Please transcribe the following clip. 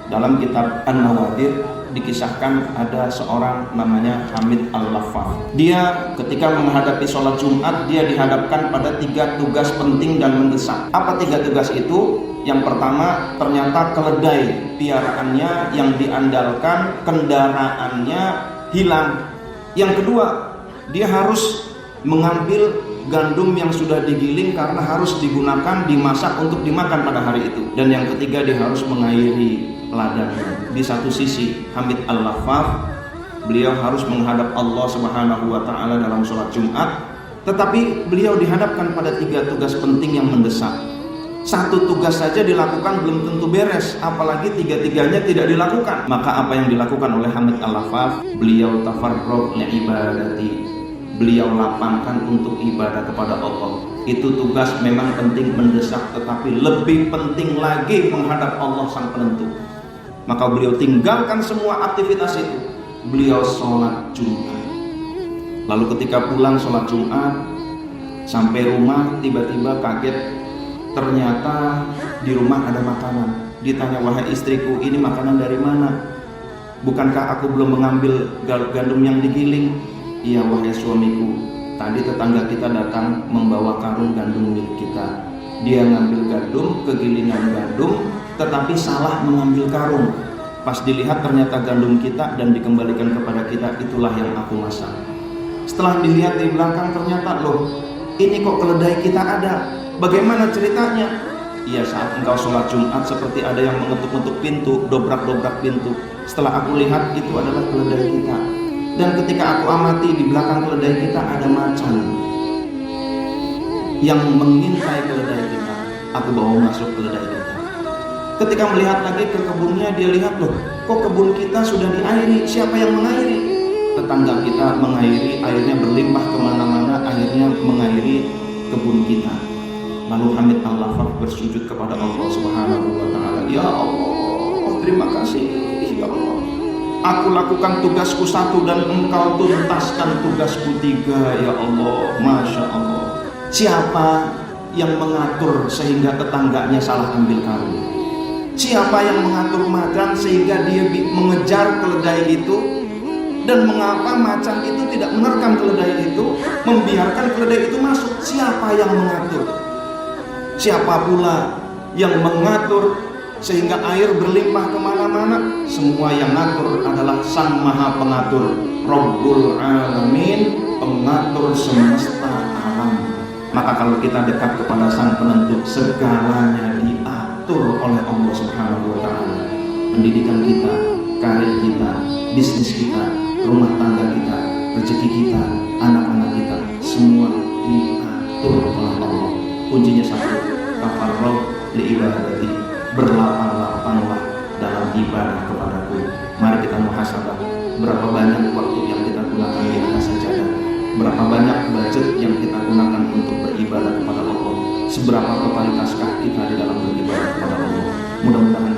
Dalam kitab An-Nawadir dikisahkan ada seorang namanya Hamid Al-Laffaf. Dia ketika menghadapi sholat Jumat, dia dihadapkan pada 3 tugas penting dan mendesak. Apa 3 tugas itu? Yang pertama, ternyata keledai piaraannya yang diandalkan, kendaraannya hilang. Yang kedua, dia harus mengambil gandum yang sudah digiling karena harus digunakan, dimasak untuk dimakan pada hari itu. Dan yang ketiga, dia harus mengairi ladangnya. Di satu sisi Hamid Al-Laffaf, beliau harus menghadap Allah Subhanahu wa Ta'ala dalam sholat Jumat, tetapi beliau dihadapkan pada 3 tugas penting yang mendesak. Satu tugas saja dilakukan belum tentu beres, apalagi 3-tiganya tidak dilakukan. Maka apa yang dilakukan oleh Hamid Al-Laffaf? Beliau tafarrug li ibadati, beliau lapangkan untuk ibadah kepada Allah. Itu tugas memang penting, mendesak, tetapi lebih penting lagi menghadap Allah Sang Penentu. Maka beliau tinggalkan semua aktivitas itu, beliau sholat Jumat. Lalu ketika pulang sholat Jumat, sampai rumah tiba-tiba kaget, ternyata di rumah ada makanan. Ditanya, wahai istriku, ini makanan dari mana? Bukankah aku belum mengambil gandum yang digiling? Iya wahai suamiku, tadi tetangga kita datang membawa karung gandum milik kita. Dia ngambil gandum, kegilingan gandum, tetapi salah mengambil karung. Pas dilihat ternyata gandum kita dan dikembalikan kepada kita, itulah yang aku masak. Setelah dilihat di belakang, ternyata loh, ini kok keledai kita ada. Bagaimana ceritanya? Iya, saat engkau sholat Jumat seperti ada yang mengetuk-ngetuk pintu, dobrak-dobrak pintu. Setelah aku lihat, itu adalah keledai kita. Dan ketika aku amati, di belakang keledai kita ada macan yang mengintai keledai kita. Aku bawa masuk keledai kita. Ketika melihat lagi ke kebunnya, dia lihat, loh, kok kebun kita sudah diairi? Siapa yang mengairi? Tetangga kita mengairi, airnya berlimpah kemana-mana, akhirnya mengairi kebun kita. Lalu Hamid Al-Laffaf bersujud kepada Allah Subhanahu wa Ta'ala. Ya Allah, terima kasih ya Allah. Aku lakukan tugasku 1 dan engkau tuntaskan tugasku 3 ya Allah. Masya Allah. Siapa yang mengatur sehingga tetangganya salah ambil karung? Siapa yang mengatur macan sehingga dia mengejar keledai itu? Dan mengapa macan itu tidak menerkam keledai itu, membiarkan keledai itu masuk? Siapa yang mengatur? Siapa pula yang mengatur sehingga air berlimpah kemana-mana? Semua yang mengatur adalah Sang Maha Pengatur, Rabbul Alamin, pengatur semesta alam. Maka kalau kita dekat kepada Sang Penentu, segalanya diatur oleh Allah Subhanahu wa Ta'ala. Pendidikan kita, karir kita, bisnis kita, rumah tangga kita, rezeki kita, anak-anak kita, semua diatur oleh Allah. Kuncinya 1, tafarrug li ibadati, berlapang-lapanglah dalam ibadah kepadaku. Mari kita muhasabah, berapa banyak waktu yang kita gunakan di atas sajadah, berapa banyak budget yang kita gunakan untuk beribadah kepada Allah, seberapa totalitaskah kita di dalam beribadah kepada Allah. Mudah-mudahan